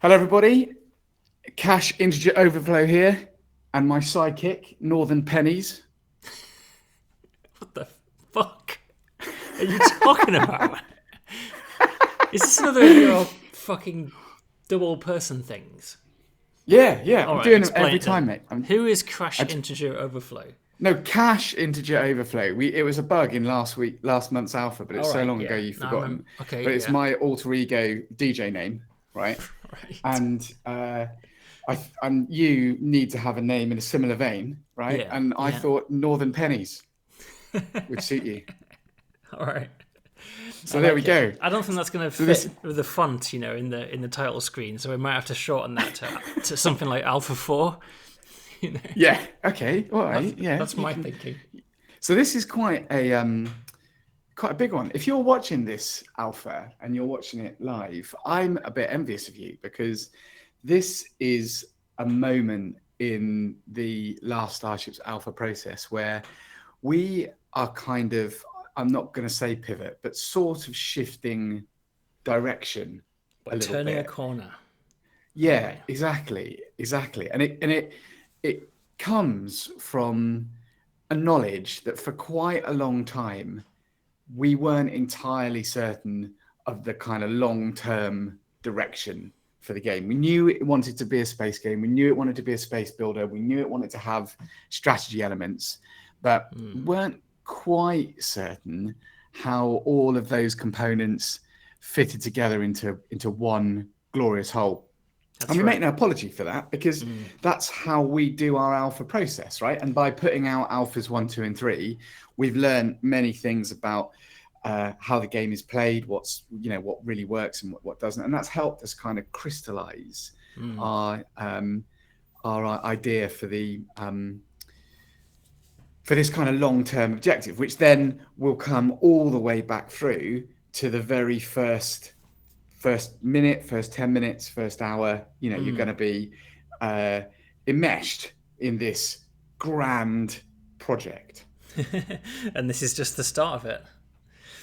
Hello, everybody. Cash integer overflow here, and my sidekick, Northern Pennies. What the fuck are you talking about? Is this another of your fucking double person things? Yeah, All I'm right, doing them explain every it then. time, mate. Who is crash I, integer overflow? no, cash integer overflow. It was a bug in last month's alpha, but it's All so right, long ago yeah. you've No, I remember. forgotten. Okay, But it's yeah. my alter ego DJ name, right? Right. And and you need to have a name in a similar vein, right? Yeah, And I yeah. thought Northern Pennies would suit you. All right. I So there we like it. go. I don't think that's going to So this, fit with the font, in the title screen. So we might have to shorten that to something like Alpha 4. You know, yeah, okay, all that's right, yeah, that's you my can. thinking. So this is quite a big one. If you're watching this alpha and you're watching it live, I'm a bit envious of you because this is a moment in the last Starship's alpha process where we are kind of, I'm not going to say pivot, but sort of shifting direction We're a little turning a bit. corner, aren't Yeah, we? exactly. And it comes from a knowledge that for quite a long time we weren't entirely certain of the kind of long-term direction for the game. We knew it wanted to be a space game. We knew it wanted to be a space builder. We knew it wanted to have strategy elements, but weren't quite certain how all of those components fitted together into one glorious whole. And That's we make right. no apology for that because that's how we do our alpha process, right? And by putting out alphas 1, 2, and 3, we've learned many things about how the game is played, what really works and what doesn't, and that's helped us kind of crystallize our idea for this kind of long-term objective, which then will come all the way back through to the very first minute, first 10 minutes, first hour. You're going to be enmeshed in this grand project. And this is just the start of it,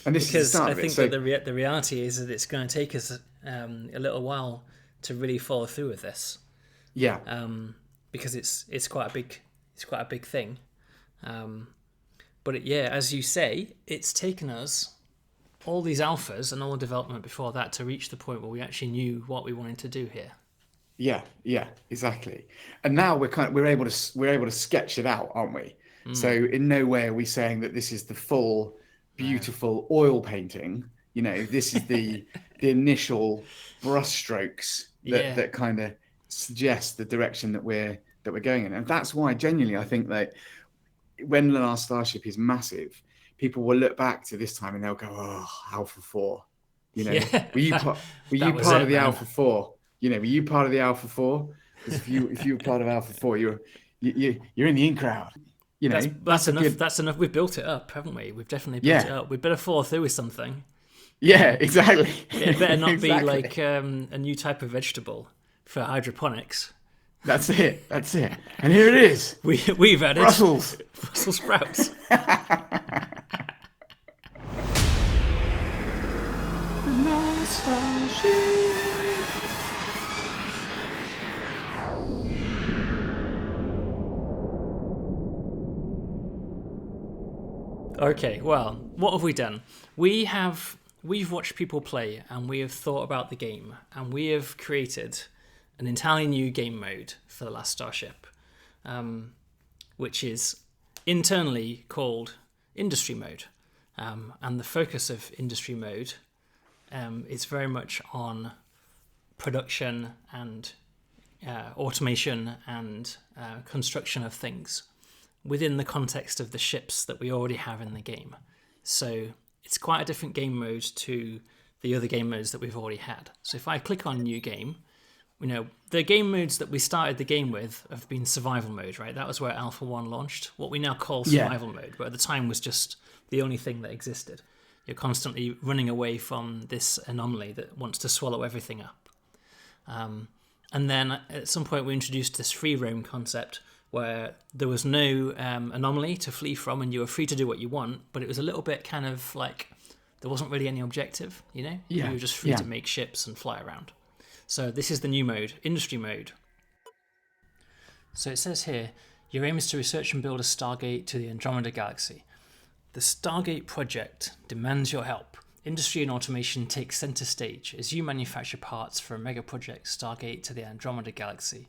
And this is the because start I of it. think So that the reality is that it's going to take us a little while to really follow through with this, yeah, because it's quite a big thing. But yeah, as you say, it's taken us all these alphas and all the development before that to reach the point where we actually knew what we wanted to do here. yeah, exactly. And now we're able to sketch it out, aren't we? So in no way are we saying that this is the full No. beautiful oil painting. This is the initial brushstrokes that Yeah. that kind of suggest the direction that we're going in. And that's why genuinely I think that when the last Starship is massive, people will look back to this time and they'll go, "Oh, Alpha 4." Yeah. Were you That, part? Were you that was part of it, the man. Alpha 4? Were you part of the Alpha 4? Because if you were part of Alpha 4, you're in the in crowd. That's That's a enough. good. That's enough. We've built it up, haven't we? We've definitely built it Yeah, up. We better follow through with something. yeah, exactly, It better not be exactly. like a new type of vegetable for hydroponics. That's it. And here it is, We've added Brussels. Brussels sprouts. Okay, well, what have we done? We've watched people play, and we have thought about the game, and we have created an entirely new game mode for the last Starship, which is internally called Industry Mode. And the focus of Industry Mode is very much on production and automation and construction of things within the context of the ships that we already have in the game. So it's quite a different game mode to the other game modes that we've already had. So if I click on New Game, the game modes that we started the game with have been survival mode, right? That was where Alpha 1 launched, what we now call Yeah, survival mode, but at the time was just the only thing that existed. You're constantly running away from this anomaly that wants to swallow everything up. And then at some point we introduced this free roam concept where there was no anomaly to flee from and you were free to do what you want, but it was a little bit kind of like there wasn't really any objective, You yeah, were just free yeah, to make ships and fly around. So this is the new mode, industry mode. So it says here, your aim is to research and build a Stargate to the Andromeda Galaxy. The Stargate project demands your help. Industry and automation take center stage as you manufacture parts for a mega project Stargate to the Andromeda Galaxy.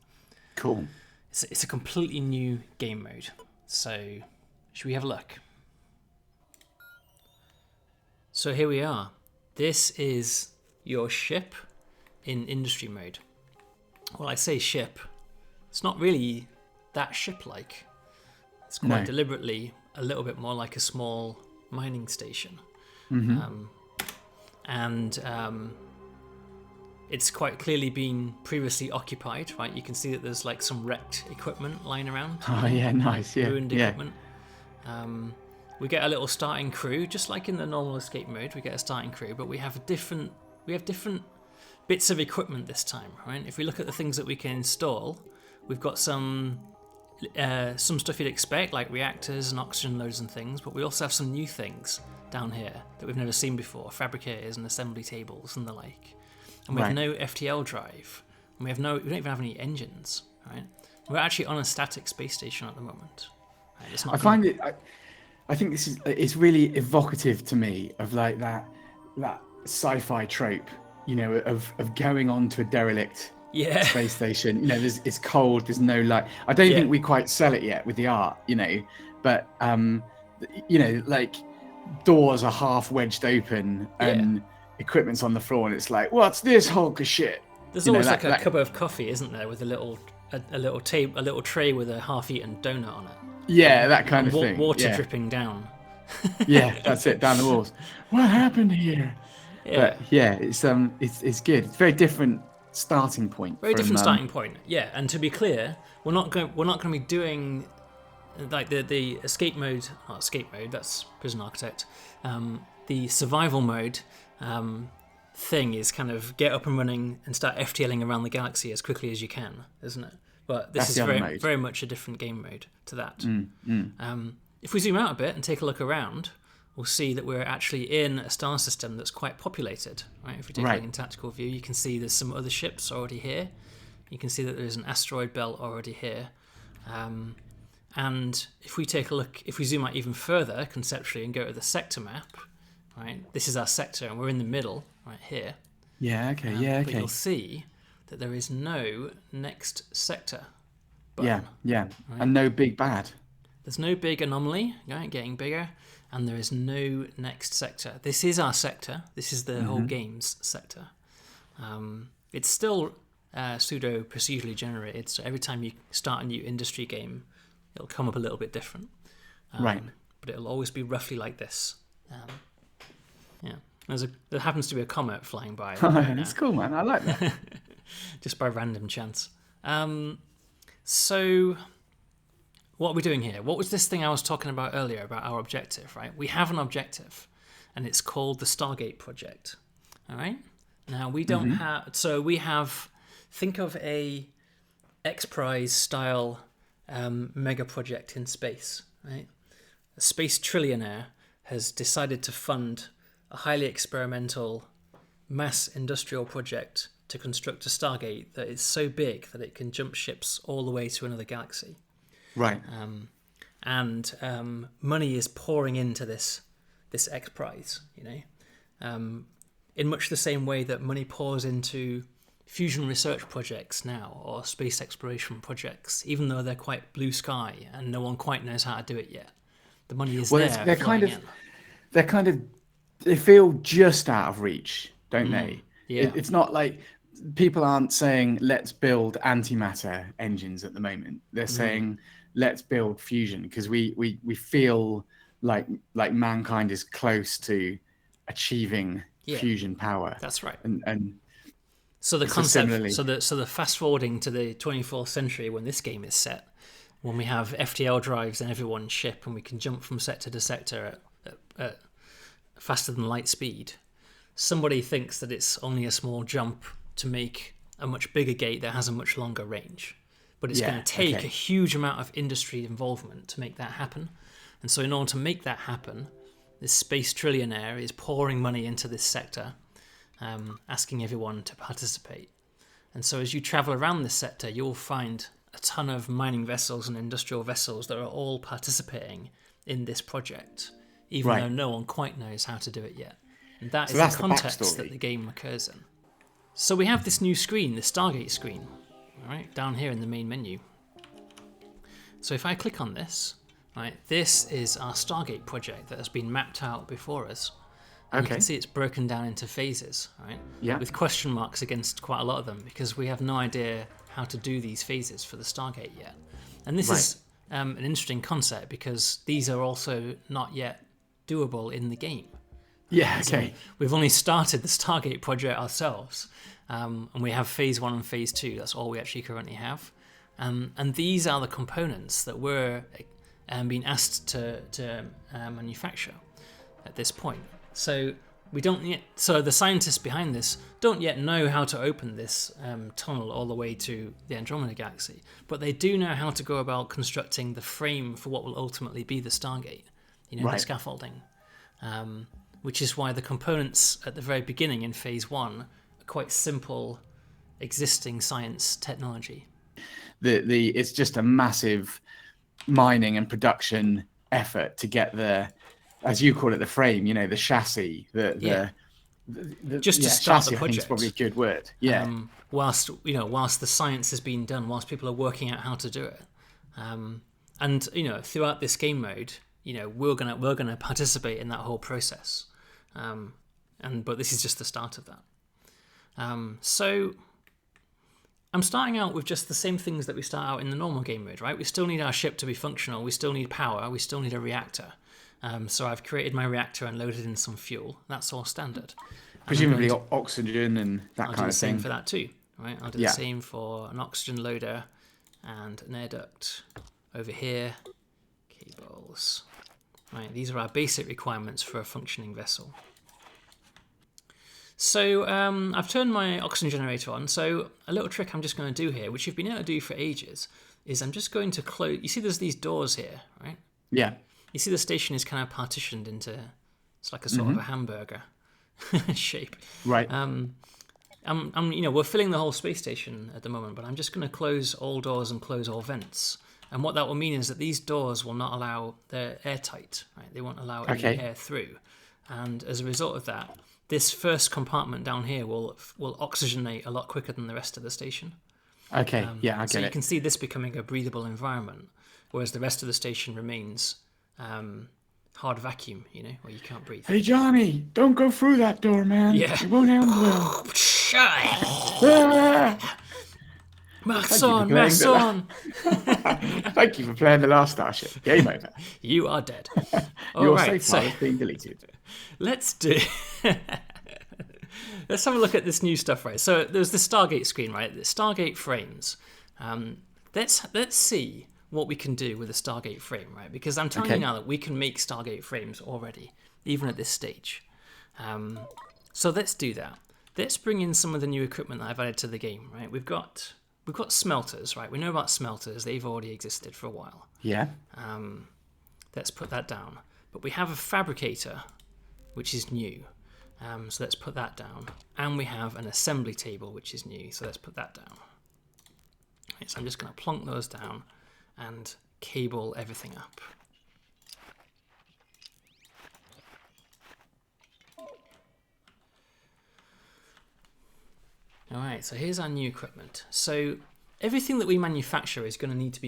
Cool. It's a completely new game mode. So should we have a look? So here we are. This is your ship in industry mode. Well, I say ship. It's not really that ship-like. It's quite deliberately a little bit more like a small mining station. It's quite clearly been previously occupied, right? You can see that there's like some wrecked equipment lying around. Oh yeah, nice. Yeah, ruined equipment. We get a little starting crew, just like in the normal escape mode. We get a starting crew, but we have different bits of equipment this time, right? If we look at the things that we can install, we've got some stuff you'd expect, like reactors and oxygen loads and things, but we also have some new things down here that we've never seen before, fabricators and assembly tables and the like. And we have no FTL drive, and we don't even have any engines, right? We're actually on a static space station at the moment. Right? I think it's really evocative to me of like that sci-fi trope, you know, of going on to a derelict space station. You know, it's cold, there's no light. I don't think we quite sell it yet with the art, you know, but you know, like doors are half wedged open and equipment's on the floor, and it's like, what's this hulk of shit? There's always like a cup of coffee, isn't there, with a little tray with a half-eaten donut on it. Yeah, that kind of thing. Water dripping down. Yeah, that's it, down the walls. What happened here? Yeah. But yeah, it's good. It's a very different starting point. Very different starting point. Yeah, and to be clear, we're not going to be doing like the escape mode. Not escape mode. That's Prison Architect. The survival mode thing is kind of get up and running and start FTLing around the galaxy as quickly as you can, isn't it? But this is very much a different game mode to that. If we zoom out a bit and take a look around, we'll see that we're actually in a star system that's quite populated. Right? If we take a look in tactical view, you can see there's some other ships already here. You can see that there's an asteroid belt already here. And if we take a look, if we zoom out even further conceptually and go to the sector map, right? This is our sector, and we're in the middle, right here. Yeah. Okay. But you'll see that there is no next sector button. Yeah. Right? And no big bad. There's no big anomaly, right, getting bigger, and there is no next sector. This is our sector. This is the whole game's sector. It's still pseudo procedurally generated, so every time you start a new industry game, it'll come up a little bit different. But it'll always be roughly like this. There happens to be a comet flying by. That's cool, man. I like that. Just by random chance. So what are we doing here? What was this thing I was talking about earlier about our objective, right? We have an objective, and it's called the Stargate project. All right? Now, we don't have... So we have... Think of a X Prize style mega project in space, right? A space trillionaire has decided to fund a highly experimental mass industrial project to construct a Stargate that is so big that it can jump ships all the way to another galaxy. Right. And money is pouring into this X Prize, you know, in much the same way that money pours into fusion research projects now or space exploration projects, even though they're quite blue sky and no one quite knows how to do it yet. The money is there. They feel just out of reach, don't they? Yeah. It's not like people aren't saying let's build antimatter engines at the moment. They're saying let's build fusion because we feel like mankind is close to achieving fusion power. That's right. And so the concept, so the fast forwarding to the 24th century when this game is set, when we have FTL drives in everyone's ship and we can jump from sector to sector at faster than light speed, somebody thinks that it's only a small jump to make a much bigger gate that has a much longer range. But it's going to take a huge amount of industry involvement to make that happen. And so in order to make that happen, this space trillionaire is pouring money into this sector, asking everyone to participate. And so as you travel around this sector, you'll find a ton of mining vessels and industrial vessels that are all participating in this project, even though no one quite knows how to do it yet. And that is the context that the game occurs in. So we have this new screen, the Stargate screen, right, down here in the main menu. So if I click on this, right, this is our Stargate project that has been mapped out before us. And you can see it's broken down into phases, right? Yeah. With question marks against quite a lot of them, because we have no idea how to do these phases for the Stargate yet. And this is an interesting concept, because these are also not yet doable in the game. Yeah, okay. So we've only started the Stargate project ourselves, and we have phase 1 and phase 2. That's all we actually currently have. And these are the components that we're being asked to manufacture at this point. So we don't yet. So the scientists behind this don't yet know how to open this tunnel all the way to the Andromeda Galaxy, but they do know how to go about constructing the frame for what will ultimately be the Stargate. The scaffolding, which is why the components at the very beginning in phase 1 are quite simple, existing science technology. It's just a massive mining and production effort to get as you call it, the frame, the chassis, just to start chassis, the project. I think is probably a good word. Yeah. Whilst the science is being done, whilst people are working out how to do it, and throughout this game mode, we're gonna participate in that whole process, but this is just the start of that. So I'm starting out with just the same things that we start out in the normal game mode, right? We still need our ship to be functional. We still need power. We still need a reactor. So I've created my reactor and loaded in some fuel. That's all standard. Presumably oxygen and that kind of thing. I'll do the same for that too, right? I'll do the same for an oxygen loader and an air duct over here. Cables. Right, these are our basic requirements for a functioning vessel. So I've turned my oxygen generator on. So a little trick I'm just going to do here, which you've been able to do for ages, is I'm just going to close. You see there's these doors here, right? Yeah. You see the station is kind of partitioned into, it's like a sort of a hamburger shape. Right. We're filling the whole space station at the moment, but I'm just going to close all doors and close all vents. And what that will mean is that these doors will not allow, they're airtight, right? They won't allow any air through. And as a result of that, this first compartment down here will oxygenate a lot quicker than the rest of the station. Okay, I get it. So you can see this becoming a breathable environment, whereas the rest of the station remains hard vacuum, where you can't breathe. Hey, Johnny, don't go through that door, man. Yeah. It won't end well. Maths on. Thank you for playing the last Starship. Game over. You are dead. Your save file is being deleted. Let's have a look at this new stuff, right? So there's the Stargate screen, right? The Stargate frames. Let's see what we can do with a Stargate frame, right? Because I'm telling you now that we can make Stargate frames already, even at this stage. So let's do that. Let's bring in some of the new equipment that I've added to the game, right? We've got smelters, right? We know about smelters. They've already existed for a while. Yeah. Let's put that down. But we have a fabricator, which is new. So let's put that down. And we have an assembly table, which is new. So let's put that down. Okay, so I'm just going to plonk those down and cable everything up. All right, so here's our new equipment. So everything that we manufacture is going to need to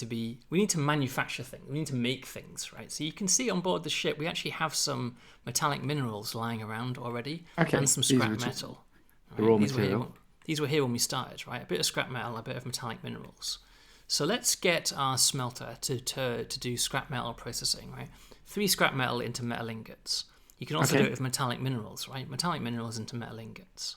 be. We need to manufacture things. We need to make things, right? So you can see on board the ship, we actually have some metallic minerals lying around already, and some scrap metal. The raw material. These were here when we started, right? A bit of scrap metal, a bit of metallic minerals. So let's get our smelter to do scrap metal processing, right? 3 scrap metal into metal ingots. You can also do it with metallic minerals, right? Metallic minerals into metal ingots.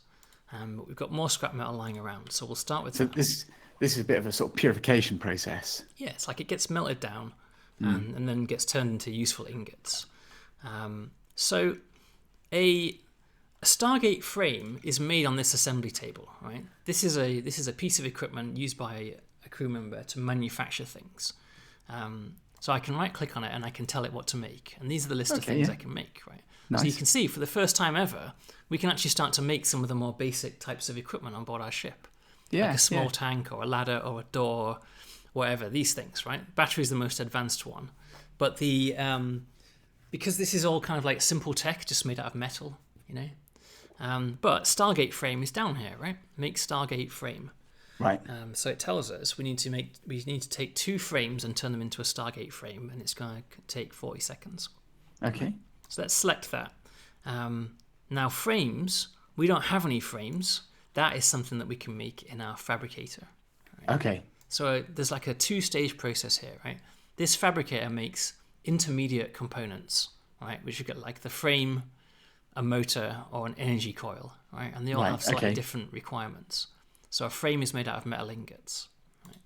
But we've got more scrap metal lying around, so we'll start with that. This is a bit of a sort of purification process. Yeah, it's like it gets melted down and then gets turned into useful ingots. So a Stargate frame is made on this assembly table, right? This is a piece of equipment used by a crew member to manufacture things. So I can right-click on it and I can tell it what to make. And these are the list of things I can make, right? Nice. So you can see for the first time ever, we can actually start to make some of the more basic types of equipment on board our ship. Yeah, like a small tank or a ladder or a door, whatever, these things, right? Battery's the most advanced one. But the because this is all kind of like simple tech, just made out of metal, you know. But Stargate frame is down here, right? Make Stargate frame. Right. So it tells us we need to take 2 frames and turn them into a Stargate frame, and it's going to take 40 seconds. Okay. So let's select that. Now frames, we don't have any frames. That is something that we can make in our fabricator. Right? Okay. So there's like a 2-stage process here, right? This fabricator makes intermediate components, right? Which you get like the frame, a motor, or an energy coil, right? And they all have slightly different requirements. So a frame is made out of metal ingots, right?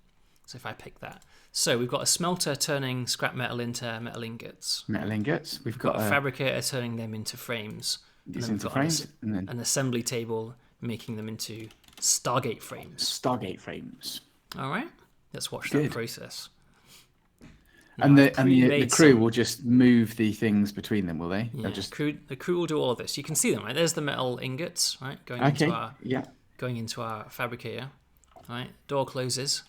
So if I pick that. So we've got a smelter turning scrap metal into metal ingots. Metal ingots. We've got a fabricator turning them into frames. These into frames. And then an assembly table making them into Stargate frames. Stargate frames. All right. Let's watch that process. Now, and the crew will just move the things between them, will they? Yeah, the crew will do all of this. You can see them, right? There's the metal ingots, right? Going into our fabricator. All right. Door closes.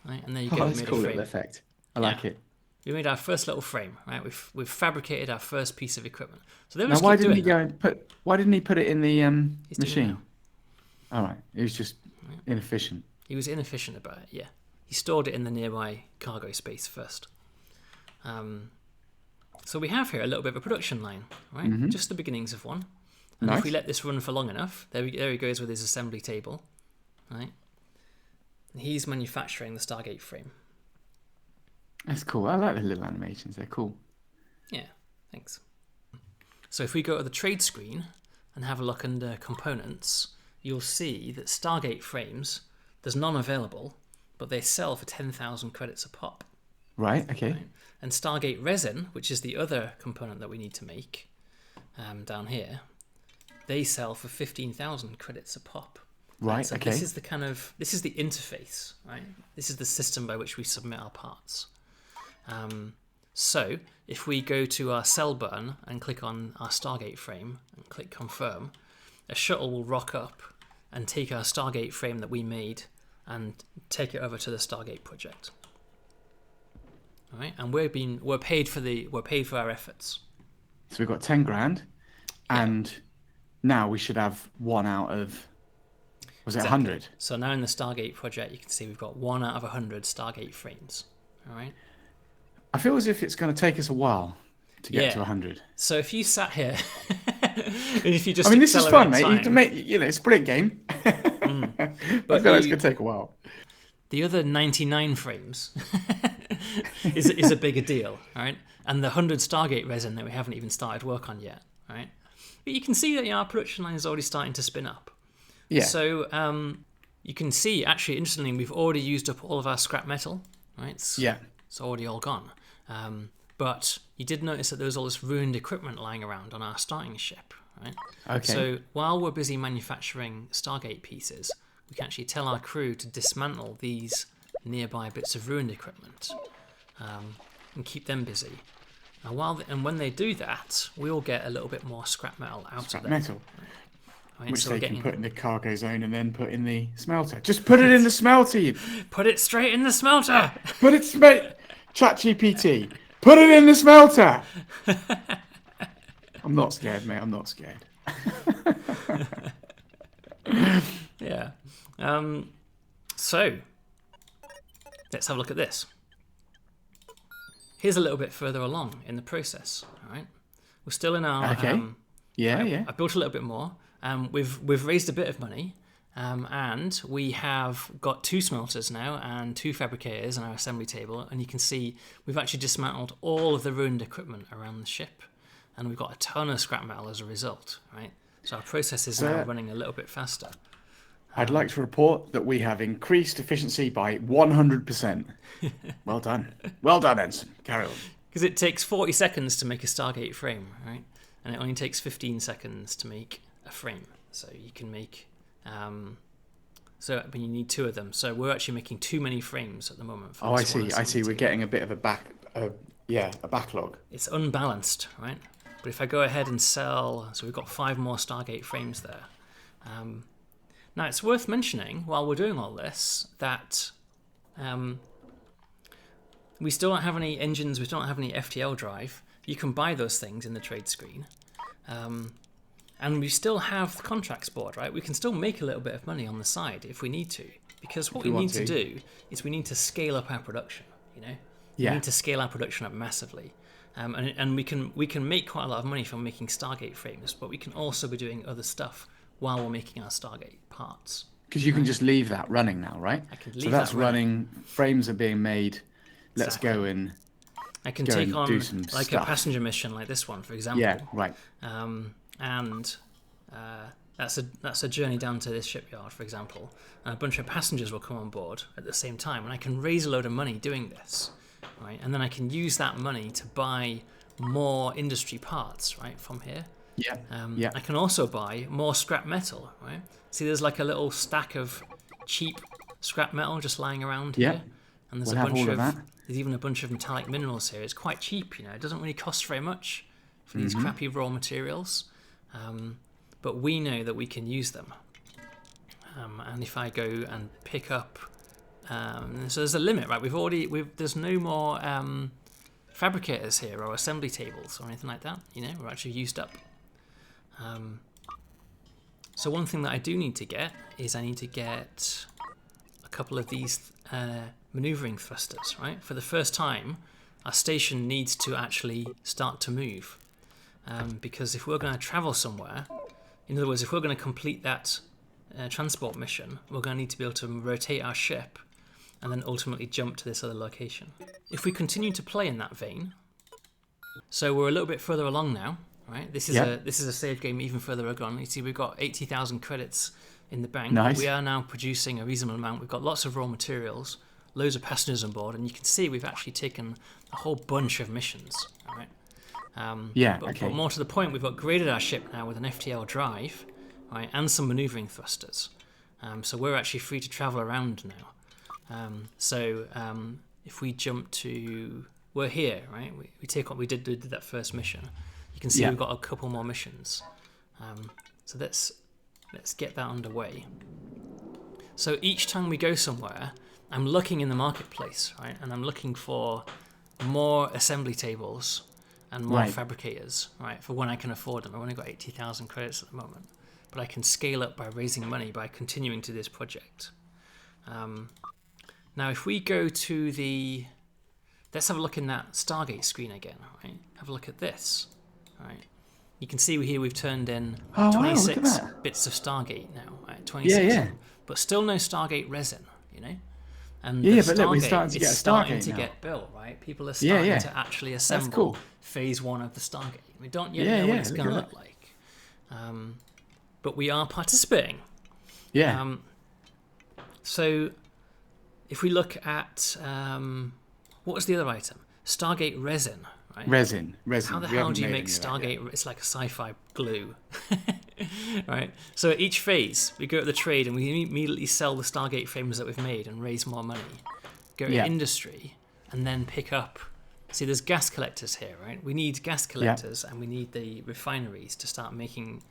Right, and there you go. That's a cool little effect. I like it. We made our first little frame, right? We've fabricated our first piece of equipment. So now, why didn't he put it in the machine? All right, he was just inefficient. He was inefficient about it. Yeah, he stored it in the nearby cargo space first. So we have here a little bit of a production line, right? Mm-hmm. Just the beginnings of one. And if we let this run for long enough, there he goes with his assembly table, right? And he's manufacturing the Stargate frame. That's cool. I like the little animations. They're cool. Yeah, thanks. So if we go to the trade screen and have a look under components, you'll see that Stargate frames, there's none available, but they sell for 10,000 credits a pop. Right, okay. Right? And Stargate resin, which is the other component that we need to make down here, they sell for 15,000 credits a pop. Right, so okay. This is the interface, right? This is the system by which we submit our parts. So if we go to our cell burn and click on our Stargate frame and click confirm, a shuttle will rock up and take our Stargate frame that we made and take it over to the Stargate project. All right, and we're paid for our efforts. So we've got 10 grand, and now we should have 1 out of. Was it 100? So now in the Stargate project, you can see we've got 1 out of 100 Stargate frames. All right. I feel as if it's going to take us a while to get to 100. So if you sat here, if you just, this is fun, mate. You can make, it's a brilliant game. But I feel like it's going to take a while. The other 99 frames is a bigger deal, right? And the 100 Stargate resin that we haven't even started work on yet, right? But you can see that our production line is already starting to spin up. Yeah. So you can see, actually, interestingly, we've already used up all of our scrap metal, right? It's already all gone. But you did notice that there was all this ruined equipment lying around on our starting ship, right? Okay. So while we're busy manufacturing Stargate pieces, we can actually tell our crew to dismantle these nearby bits of ruined equipment and keep them busy. Now, when they do that, we'll get a little bit more scrap metal out of them. Scrap metal. Right, which they can put in the cargo zone and then put in the smelter. Just put it in the smelter. Put it straight in the smelter. Put it ChatGPT. Put it in the smelter. I'm not scared, mate. I'm not scared. Yeah. So let's have a look at this. Here's a little bit further along in the process. All right. We're still in our. Okay. I built a little bit more. We've raised a bit of money, and we have got 2 smelters now and 2 fabricators on our assembly table, and you can see we've actually dismantled all of the ruined equipment around the ship, and we've got a ton of scrap metal as a result, right? So our process is now running a little bit faster. I'd like to report that we have increased efficiency by 100%. Well done. Well done, Ensign. Carry on. Because it takes 40 seconds to make a Stargate frame, right? And it only takes 15 seconds to make a frame. So you can make but you need 2 of them. So we're actually making too many frames at the moment. I see. We're getting a bit of Yeah, a backlog. It's unbalanced, right? But if I go ahead and sell, so we've got 5 more Stargate frames there. Now it's worth mentioning while we're doing all this that we still don't have any engines, we still don't have any FTL drive. You can buy those things in the trade screen. And we still have the contracts board, right? We can still make a little bit of money on the side if we need to. Because what we need to do is we need to scale up our production, you know? Yeah. We need to scale our production up massively. And we can make quite a lot of money from making Stargate frames, but we can also be doing other stuff while we're making our Stargate parts. Because you can just leave that running now, right? I can leave so that's that running. Frames are being made. Let's Exactly. go and I can go take and on do some like stuff. a passenger mission like this one, for example. Yeah, right. And that's a journey down to this shipyard, for example. And a bunch of passengers will come on board at the same time, and I can raise a load of money doing this, right? And then I can use that money to buy more industry parts, right, from here. Yeah. I can also buy more scrap metal, right? See, there's like a little stack of cheap scrap metal just lying around here, and there's there's even a bunch of metallic minerals here. It's quite cheap, you know. It doesn't really cost very much for these crappy raw materials, but we know that we can use them. And if I go and pick up, so there's a limit, right? There's no more fabricators here or assembly tables or anything like that. You know, we're actually used up. So one thing that I do need to get is I need to get a couple of these maneuvering thrusters, right? For the first time, our station needs to actually start to move. Because if we're going to travel somewhere, in other words, if we're going to complete that transport mission, we're going to need to be able to rotate our ship and then ultimately jump to this other location. If we continue to play in that vein, so we're a little bit further along now, right? This is a save game even further along. You see, we've got 80,000 credits in the bank. Nice. We are now producing a reasonable amount. We've got lots of raw materials, loads of passengers on board, and you can see we've actually taken a whole bunch of missions, all right? But more to the point, we've upgraded our ship now with an FTL drive, right, and some maneuvering thrusters. So we're actually free to travel around now. If we jump to, we're here, right? We did that first mission. You can see we've got a couple more missions. So let's get that underway. So each time we go somewhere, I'm looking in the marketplace, right, and I'm looking for more assembly tables and more fabricators, right, for when I can afford them. I've only got 80,000 credits at the moment, but I can scale up by raising money by continuing to this project. Now, if we go to let's have a look in that Stargate screen again, right? Have a look at this, right? You can see here we've turned in 26 bits of Stargate now, right? 26, but still no Stargate resin, you know? And but look, we're starting to get a Stargate to now. get built, right? People are starting to actually assemble phase 1 of the Stargate. We don't yet know what it's going to look like. But we are participating. Yeah. So if we look at, what was the other item? Stargate resin, right? Resin. How the hell do you make Stargate? It's like a sci-fi glue, right? So at each phase, we go to the trade and we immediately sell the Stargate frames that we've made and raise more money. Go to industry and then pick up. See, there's gas collectors here, right? We need gas collectors and we need the refineries to start making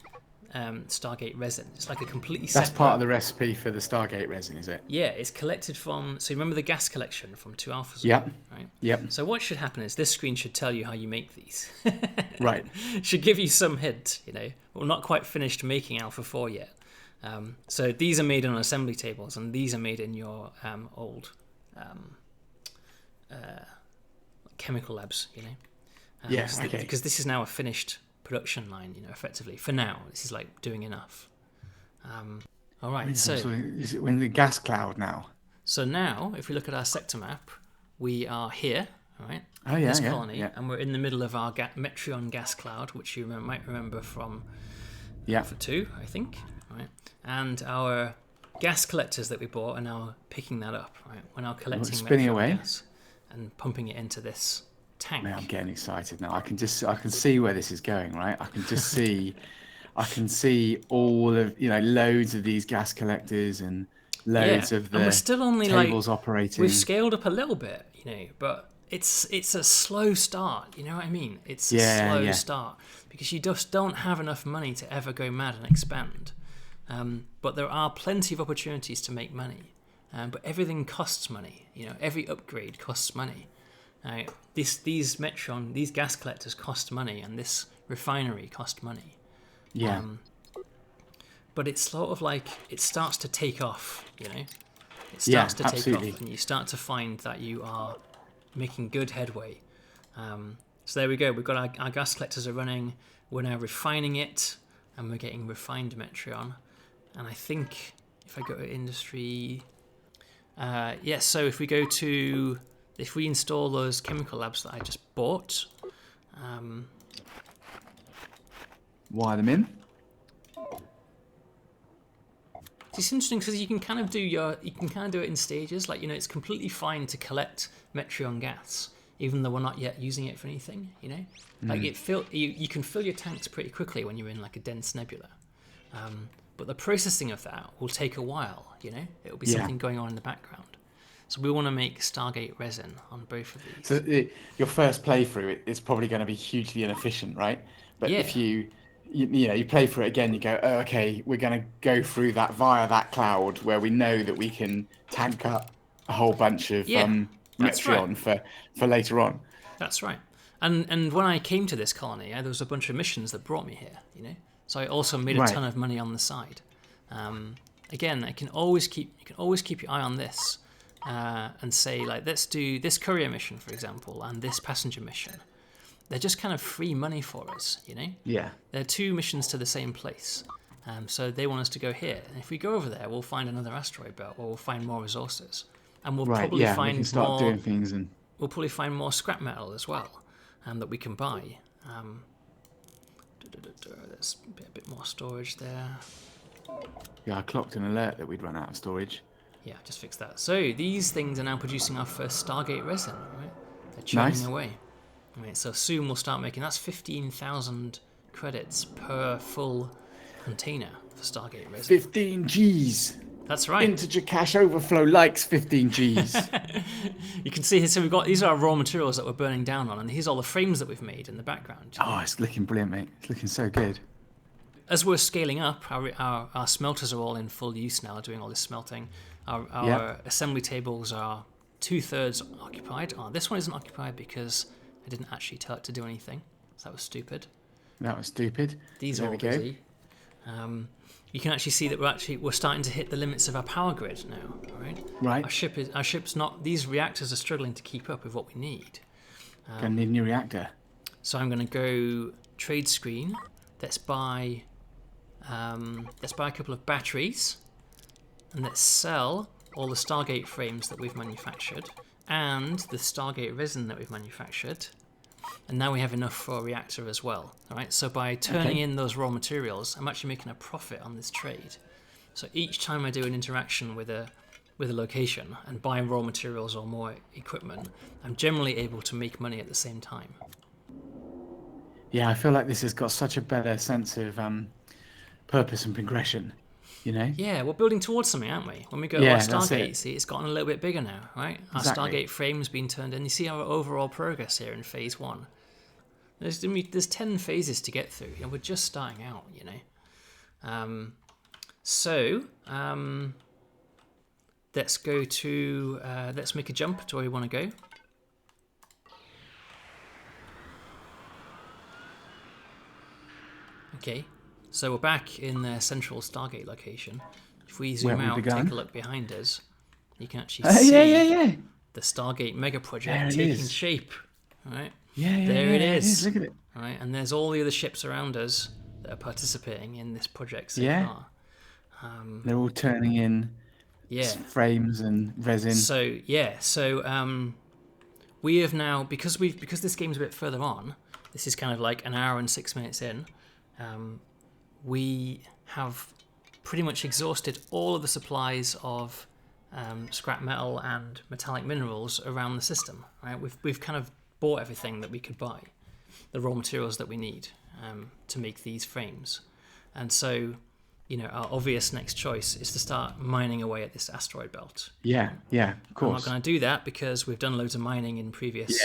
Stargate resin. It's like a completely separate... That's part of the recipe for the Stargate resin, is it? Yeah, it's collected from... So you remember the gas collection from 2 Alpha4? Yep. Right? Yep. So what should happen is this screen should tell you how you make these. Right. Should give you some hint, you know. We're not quite finished making Alpha4 yet. So these are made on assembly tables and these are made in your old chemical labs, you know. Because this is now a finished production line, you know, effectively. For now, this is like doing enough. All right, so is it in the gas cloud now? So now, if we look at our sector map, we are here, all right? Oh yeah, this colony, and we're in the middle of our Metreon gas cloud, which you might remember from Alpha4, I think, right? And our gas collectors that we bought are now picking that up, right? We're now collecting spinning Metreon away gas and pumping it into this tank. Man, I'm getting excited now. I can see where this is going, right? I can see all of, you know, loads of these gas collectors and loads of the and we're still only tables like, operating. We've scaled up a little bit, you know, but it's a slow start. You know what I mean? It's a Yeah, slow yeah. start because you just don't have enough money to ever go mad and expand. But there are plenty of opportunities to make money. But everything costs money. You know, every upgrade costs money. These Metron, these gas collectors cost money, and this refinery cost money. Yeah. But it's sort of like it starts to take off. You know, it Yeah, starts to take absolutely. off, and you start to find that you are making good headway. So there we go. We've got our gas collectors are running. We're now refining it, and we're getting refined Metron. And I think if I go to industry, yes. So if we install those chemical labs that I just bought, Wire them in. it's interesting because you can kind of do it in stages. Like, you know, it's completely fine to collect Metron gas, even though we're not yet using it for anything. You know, like you can fill your tanks pretty quickly when you're in like a dense nebula. But the processing of that will take a while, you know? It'll be something going on in the background. So we want to make Stargate resin on both of these. So your first playthrough, it's probably going to be hugely inefficient, right? But Yeah, if you play through it again, you go, oh, okay, we're going to go through that via that cloud where we know that we can tank up a whole bunch of yeah, that's right. Metreon for later on. That's right. And when I came to this colony, there was a bunch of missions that brought me here, you know? So I also made a Right. ton of money on the side. Again, you can always keep your eye on this and say, like, let's do this courier mission, for example, and this passenger mission. They're just kind of free money for us, you know? Yeah. They're two missions to the same place. So they want us to go here. And if we go over there, we'll find another asteroid belt, or we'll find more resources. And we'll Right. probably Yeah. We find can start more. doing things and. We'll probably find more scrap metal as well that we can buy. There's a bit more storage there. Yeah, I clocked an alert that we'd run out of storage. Yeah, just fix that. So these things are now producing our first Stargate resin, right? They're churning Nice. away. Right, so soon we'll start making. That's 15,000 credits per full container for Stargate resin. 15 G's. That's right. Integer cache overflow likes 15 G's. You can see here, so we've got, these are our raw materials that we're burning down on, and here's all the frames that we've made in the background. Oh, it's looking brilliant, mate. It's looking so good. As we're scaling up, our smelters are all in full use now, doing all this smelting. Our assembly tables are 2/3 occupied. Oh, this one isn't occupied because I didn't actually tell it to do anything. So that was stupid. That was stupid. These There are all we go. busy. You can actually see that we're starting to hit the limits of our power grid now. Right. Right. Our ship's not. These reactors are struggling to keep up with what we need. Gonna need a new reactor. So I'm going to go trade screen. Let's buy a couple of batteries, and let's sell all the Stargate frames that we've manufactured and the Stargate resin that we've manufactured. And now we have enough for a reactor as well. All right. So by turning in those raw materials, I'm actually making a profit on this trade. So each time I do an interaction with a location and buy raw materials or more equipment, I'm generally able to make money at the same time. Yeah, I feel like this has got such a better sense of purpose and progression, you know? Yeah, we're building towards something, aren't we? When we go Yeah, to our that's Stargate, it. see, it's gotten a little bit bigger now, right? Our Exactly. Stargate frame's been turned in. You see our overall progress here in phase 1. There's 10 phases to get through, and we're just starting out, you know? Let's go to, let's make a jump to where we want to go. Okay, so we're back in the central Stargate location. If we zoom Where out, we've take begun. a look behind us, you can actually see Yeah. the Stargate mega There project it taking is. shape. Right, Yeah, there it is. Look at it. Right, and there's all the other ships around us that are participating in this project so Yeah. far. They're all turning in Yeah. frames and resin. So we have now, because this game's a bit further on. This is kind of like an hour and 6 minutes in. We have pretty much exhausted all of the supplies of scrap metal and metallic minerals around the system. Right, we've kind of bought everything that we could buy, the raw materials that we need to make these frames, and so our obvious next choice is to start mining away at this asteroid belt. Yeah, of I'm course. not going to do that because we've done loads of mining in previous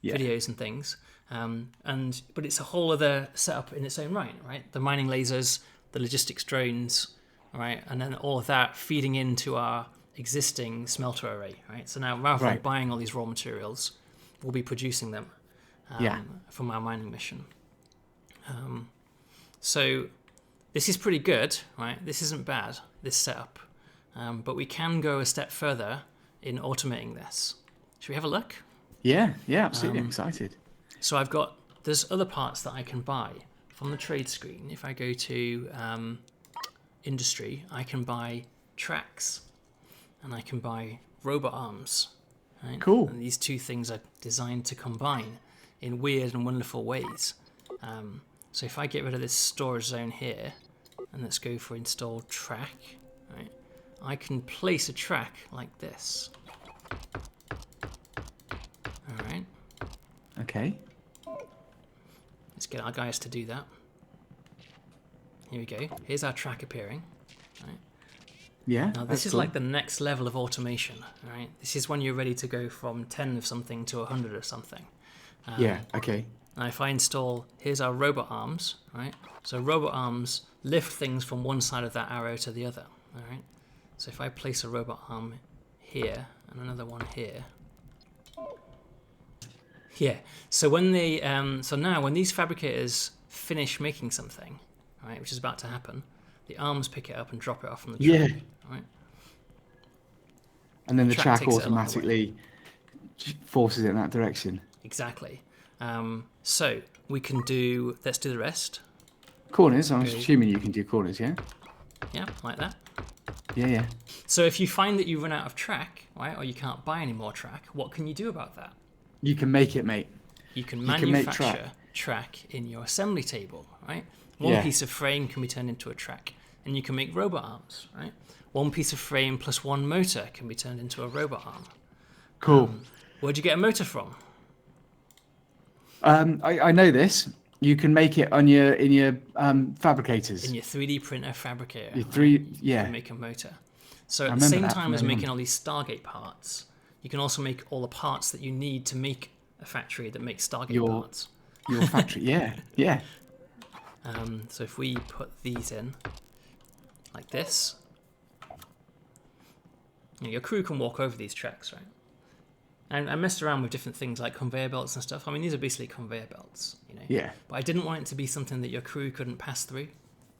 videos and things. But it's a whole other setup in its own right? The mining lasers, the logistics drones, right? And then all of that feeding into our existing smelter array, right? So now rather than buying all these raw materials, we'll be producing them from our mining mission. So this is pretty good, right? This isn't bad, this setup. But we can go a step further in automating this. Should we have a look? Yeah, absolutely. I'm excited. So there's other parts that I can buy from the trade screen. If I go to industry, I can buy tracks and I can buy robot arms. Right? Cool. And these two things are designed to combine in weird and wonderful ways. So if I get rid of this storage zone here, and let's go for install track, right? I can place a track like this. All right. Okay. Let's get our guys to do that. Here we go. Here's our track appearing. Right. Yeah. Now this is cool. Like the next level of automation. Right. This is when you're ready to go from 10 of something to 100 of something. Okay. Now if I install, here's our robot arms. Right. So robot arms lift things from one side of that arrow to the other. All right. So if I place a robot arm here and another one here. Yeah. So when now when these fabricators finish making something, right, which is about to happen, the arms pick it up and drop it off from the track. Yeah. Right. And then the track automatically forces it in that direction. Exactly. So we can let's do the rest. Corners. I'm assuming you can do corners, yeah? Yeah, like that. Yeah. So if you find that you run out of track, right, or you can't buy any more track, what can you do about that? You can make it, mate. You can manufacture track in your assembly table, right? One piece of frame can be turned into a track, and you can make robot arms, right? One piece of frame plus one motor can be turned into a robot arm. Cool. Where'd you get a motor from? I know this. You can make it in your fabricators. In your 3D printer fabricator. You can make a motor. So at the same time as making all these Stargate parts, you can also make all the parts that you need to make a factory that makes Stargate parts. Your factory, yeah. So if we put these in like this, your crew can walk over these tracks, right? And I messed around with different things like conveyor belts and stuff. I mean, these are basically conveyor belts, Yeah. But I didn't want it to be something that your crew couldn't pass through.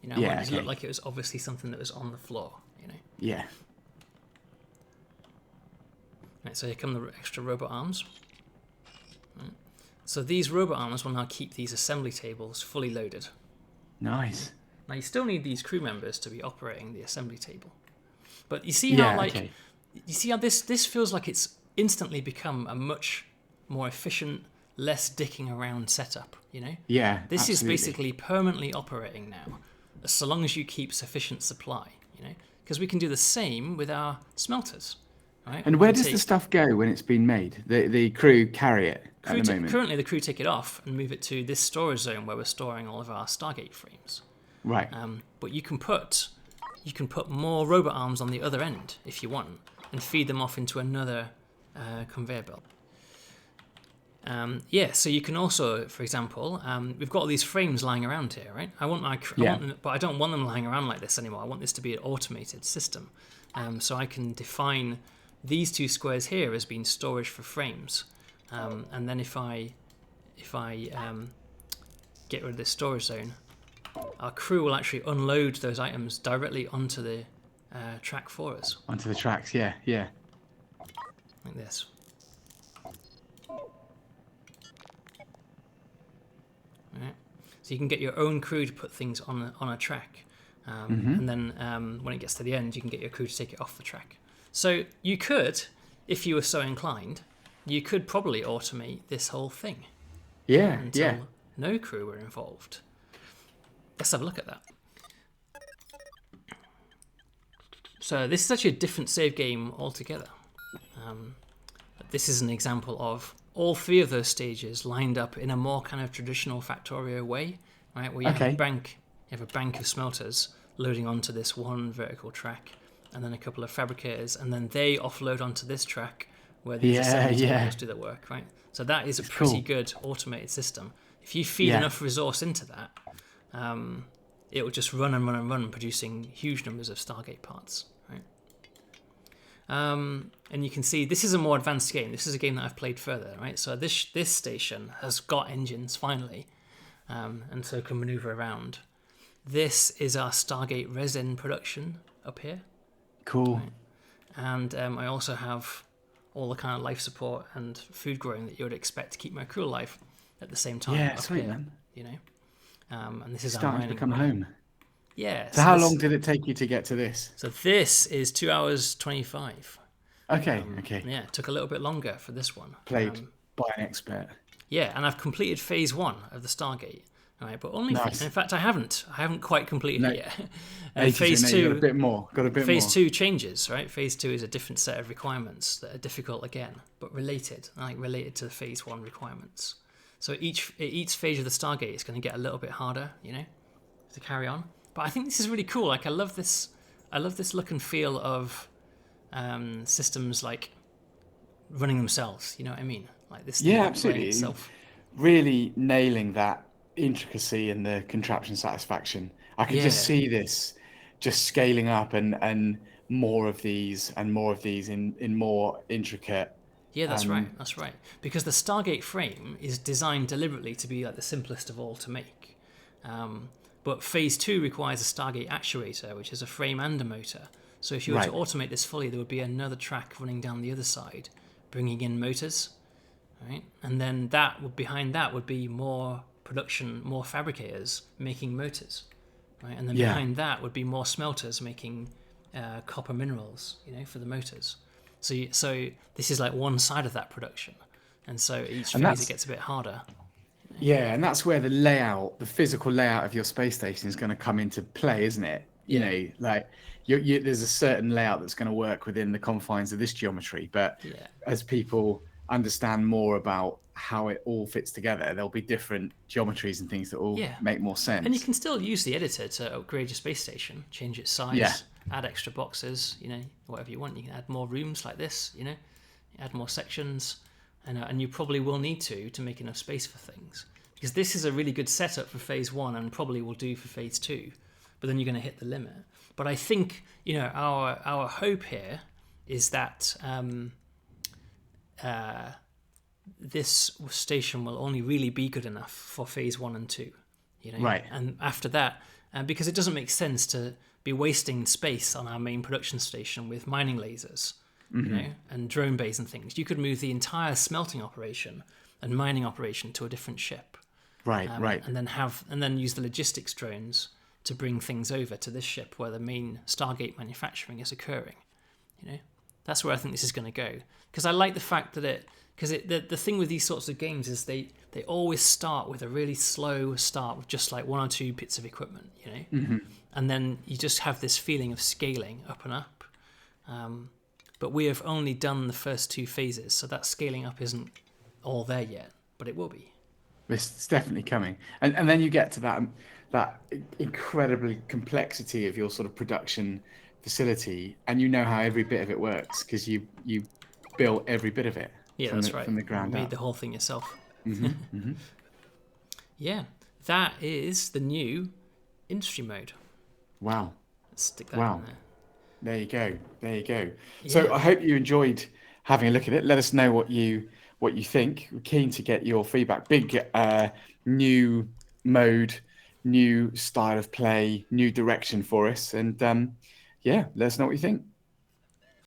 I wanted it to look like it was obviously something that was on the floor, Yeah. Right, so here come the extra robot arms. Right. So these robot arms will now keep these assembly tables fully loaded. Nice. Now you still need these crew members to be operating the assembly table. But you see how you see how this feels like it's instantly become a much more efficient, less dicking around setup, Yeah. This is basically permanently operating now, so long as you keep sufficient supply, because we can do the same with our smelters. Right? And where does the stuff go when it's been made? The crew carry it at the moment? Currently, the crew take it off and move it to this storage zone where we're storing all of our Stargate frames. Right. But you can put more robot arms on the other end if you want, and feed them off into another conveyor belt. So you can also, for example, we've got all these frames lying around here, right? I want them, but I don't want them lying around like this anymore. I want this to be an automated system. So I can define these two squares here as being storage for frames, and then if I get rid of this storage zone, our crew will actually unload those items directly onto the track for us. Onto the tracks, yeah. Like this. Right. So you can get your own crew to put things on a track, and then when it gets to the end, you can get your crew to take it off the track. So you could, if you were so inclined, you could probably automate this whole thing. Yeah, until no crew were involved. Let's have a look at that. So this is actually a different save game altogether. This is an example of all three of those stages lined up in a more kind of traditional Factorio way, right? Where you have a bank of smelters loading onto this one vertical track, and then a couple of fabricators, and then they offload onto this track where these assembly tables do the work, right? So that is a pretty good automated system. If you feed enough resource into that, it will just run and run and run, producing huge numbers of Stargate parts, right? And you can see this is a more advanced game. This is a game that I've played further, right? So this station has got engines finally, and so can maneuver around. This is our Stargate resin production up here. Cool. Right? And I also have all the kind of life support and food growing that you would expect to keep my crew alive at the same time. Yeah, up sweet, here, man. you know. And this is Starting to become home. Yeah. So how long did it take you to get to this? So this is 2 hours 25. Okay. Yeah, it took a little bit longer for this one. Played by an expert. Yeah, and I've completed phase 1 of the Stargate. Right, but only nice. in fact I haven't quite completed it yet. Phase 2 got a bit more. Phase 2 changes, right? Phase 2 is a different set of requirements that are difficult again, but related to the phase 1 requirements. So each phase of the Stargate is going to get a little bit harder, you know, to carry on. But I think this is really cool. Like I love this look and feel of systems like running themselves. You know what I mean? Like this. Yeah, absolutely. Itself. Really nailing that intricacy and the contraption satisfaction. I can just see this just scaling up and more of these in more intricate. Yeah, that's right. Because the Stargate frame is designed deliberately to be like the simplest of all to make. But phase 2 requires a Stargate actuator, which is a frame and a motor. So if you were to automate this fully, there would be another track running down the other side, bringing in motors, right? And then behind that would be more production, more fabricators making motors, right? And then behind that would be more smelters making copper minerals, you know, for the motors. So this is like one side of that production, and so each phase it gets a bit harder. Yeah, and that's where the physical layout of your space station is going to come into play, isn't it? You know, like there's a certain layout that's going to work within the confines of this geometry, but as people understand more about how it all fits together, there'll be different geometries and things that will make more sense. And you can still use the editor to upgrade your space station, change its size, add extra boxes, you know, whatever you want. You can add more rooms like this, you know, add more sections, and you probably will need to make enough space for things, because this is a really good setup for phase 1 and probably will do for phase 2, but then you're going to hit the limit. But I think, you know, our hope here is that this station will only really be good enough for phase 1 and 2, you know, right? And after that, because it doesn't make sense to be wasting space on our main production station with mining lasers, you know, and drone bays and things. You could move the entire smelting operation and mining operation to a different ship, right? And then use the logistics drones to bring things over to this ship where the main Stargate manufacturing is occurring. You know, that's where I think this is going to go, because I like the fact that the thing with these sorts of games is they always start with a really slow start with just like 1 or 2 bits of equipment, you know, and then you just have this feeling of scaling up and up. But we have only done the first 2 phases, so that scaling up isn't all there yet, but it will be. It's definitely coming, and then you get to that incredibly complexity of your sort of production facility, and you know how every bit of it works because you built every bit of it. Yeah, that's right. From the ground up. You made the whole thing yourself. Yeah, that is the new industry mode. Wow. Let's stick that in there. There you go. Yeah. So I hope you enjoyed having a look at it. Let us know what you think. We're keen to get your feedback. Big new mode, new style of play, new direction for us, and let us know what you think.